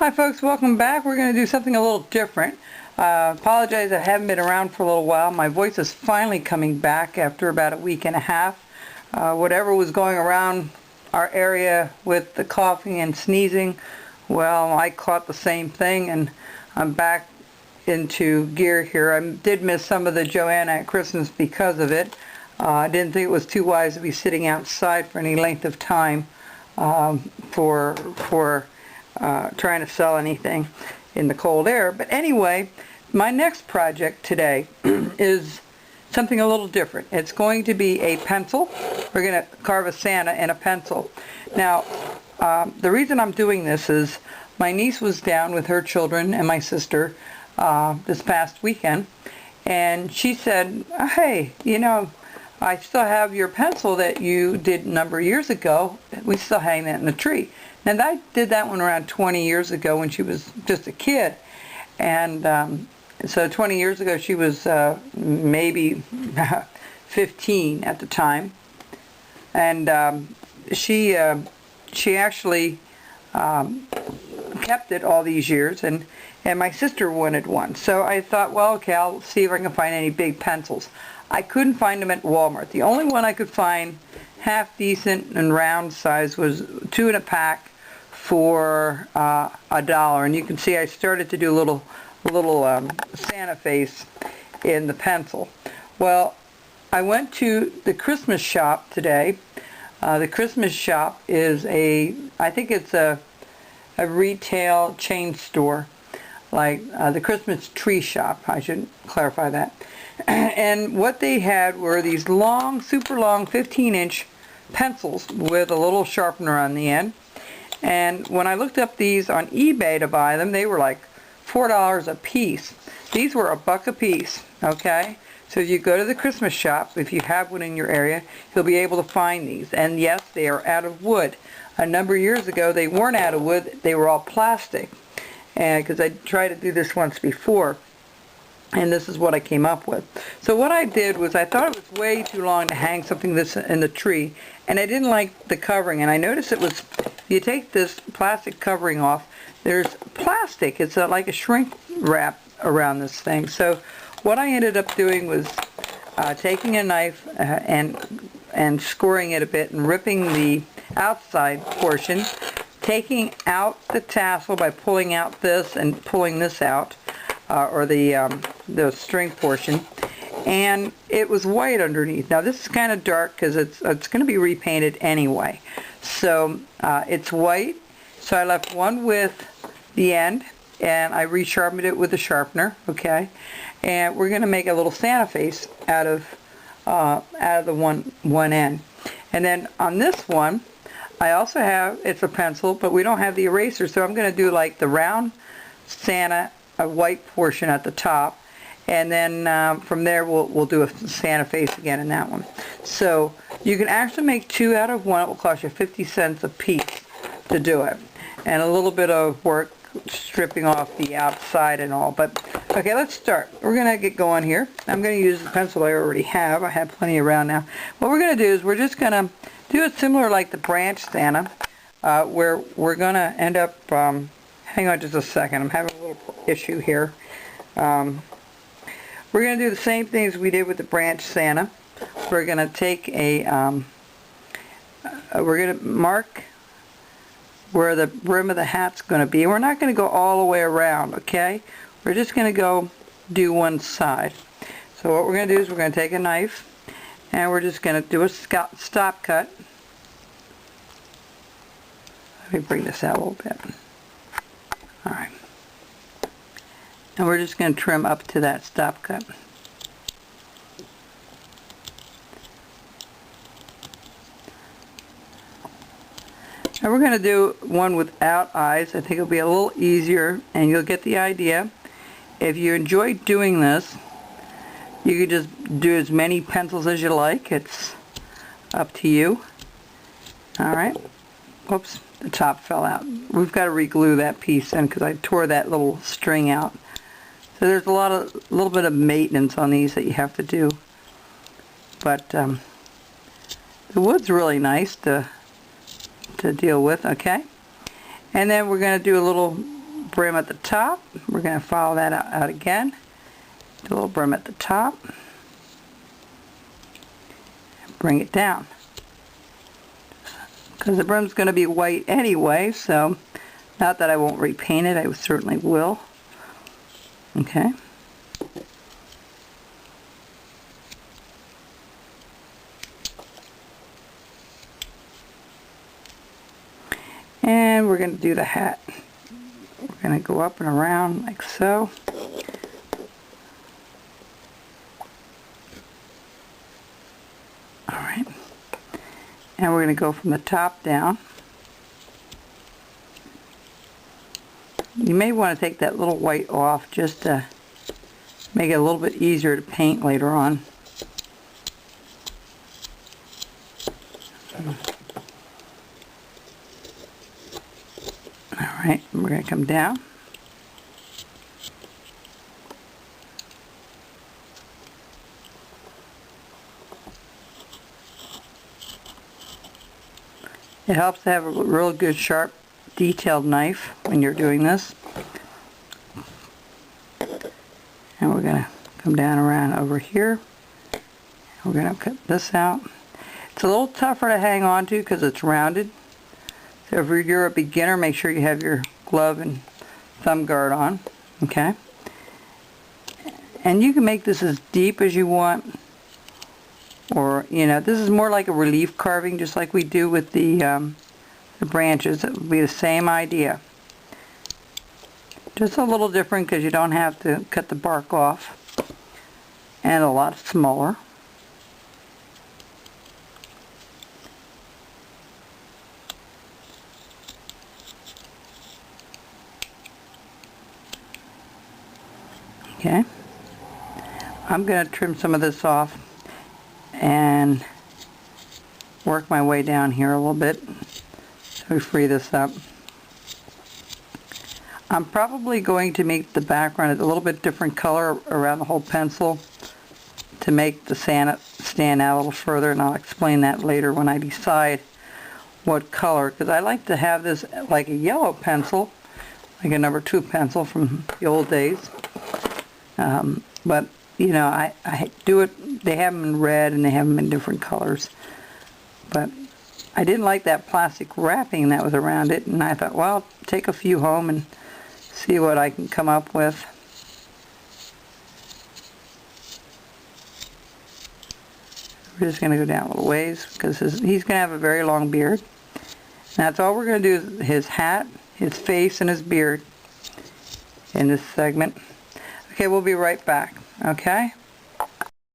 Hi folks, welcome back. We're going to do something a little different. Apologize I haven't been around for a little while. My voice is finally coming back after about a week and a half. Whatever was going around our area with the coughing and sneezing, well, I caught the same thing and I'm back into gear here. I did miss some of the Joanna at Christmas because of it. I didn't think it was too wise to be sitting outside for any length of time for trying to sell anything in the cold air. But anyway, my next project today is something a little different. It's going to be a pencil. We're going to carve a Santa in a pencil. Now, the reason I'm doing this is my niece was down with her children and my sister this past weekend, and she said, hey, you know, I still have your pencil that you did a number of years ago. We still hang that in the tree. And I did that one around 20 years ago when she was just a kid. And so 20 years ago she was maybe 15 at the time. And she actually kept it all these years, and my sister wanted one. So I thought, well, okay, I'll see if I can find any big pencils. I couldn't find them at Walmart. The only one I could find half decent and round size was 2 in a pack for $1. And you can see I started to do a little Santa face in the pencil. Well, I went to the Christmas shop today. The Christmas shop is I think it's a retail chain store, like the Christmas tree shop. I should clarify that. And what they had were these long, super long 15-inch pencils with a little sharpener on the end. And when I looked up these on eBay to buy them, they were like $4 a piece. These were $1 a piece, okay? So if you go to the Christmas shop, if you have one in your area, you'll be able to find these. And yes, they are out of wood. A number of years ago, they weren't out of wood, they were all plastic. And because I tried to do this once before, and this is what I came up with. So what I did was I thought it was way too long to hang something this in the tree, and I didn't like the covering. And I noticed it was, if you take this plastic covering off, there's plastic. It's like a shrink wrap around this thing. So what I ended up doing was taking a knife and scoring it a bit and ripping the outside portion, taking out the tassel by pulling out this and pulling this out, or the string portion, and it was white underneath. Now this is kind of dark because it's going to be repainted anyway. So it's white. So I left one with the end, and I resharpened it with a sharpener. Okay, and we're going to make a little Santa face out of the one end. And then on this one, I also have, it's a pencil, but we don't have the eraser, so I'm going to do like the round Santa, a white portion at the top, and then from there we'll do a Santa face again in that one. So you can actually make 2 out of 1. It will cost you 50 cents a piece to do it, and a little bit of work stripping off the outside and all. But okay, let's start. We're gonna get going here. I'm gonna use the pencil I already have. I have plenty around now. What we're gonna do is we're just gonna do it similar like the branch Santa, where we're gonna end up hang on just a second, I'm having a little issue here. We're going to do the same things we did with the branch Santa. We're going to take we're going to mark where the rim of the hat's going to be. We're not going to go all the way around, okay? We're just going to go do one side. So what we're going to do is we're going to take a knife, and we're just going to do a stop cut. Let me bring this out a little bit. Alright, and we're just going to trim up to that stop cut. And we're going to do one without eyes. I think it'll be a little easier, and you'll get the idea. If you enjoy doing this, you can just do as many pencils as you like. It's up to you. Alright, whoops. The top fell out. We've got to re-glue that piece in because I tore that little string out. So there's a little bit of maintenance on these that you have to do. But the wood's really nice to deal with, okay? And then we're going to do a little brim at the top. We're going to follow that out again. Do a little brim at the top. Bring it down. Because the brim's going to be white anyway, so not that I won't repaint it, I certainly will. Okay. And we're going to do the hat. We're going to go up and around like so. Alright. And we're going to go from the top down. You may want to take that little white off just to make it a little bit easier to paint later on. Alright, we're going to come down. It helps to have a real good sharp detailed knife when you're doing this. And we're going to come down around over here. We're going to cut this out. It's a little tougher to hang on to because it's rounded. So if you're a beginner, make sure you have your glove and thumb guard on. Okay? And you can make this as deep as you want. Or, you know, this is more like a relief carving, just like we do with the branches. It would be the same idea. Just a little different because you don't have to cut the bark off. And a lot smaller. Okay. I'm going to trim some of this off and work my way down here a little bit so we free this up. I'm probably going to make the background a little bit different color around the whole pencil to make the stand out a little further, and I'll explain that later when I decide what color, because I like to have this like a yellow pencil, like a number 2 pencil from the old days. But you know, I do it, they have them in red and they have them in different colors. But I didn't like that plastic wrapping that was around it, and I thought, well, take a few home and see what I can come up with. We're just going to go down a little ways because he's going to have a very long beard. And that's all we're going to do is his hat, his face, and his beard in this segment. Okay, we'll be right back. Okay?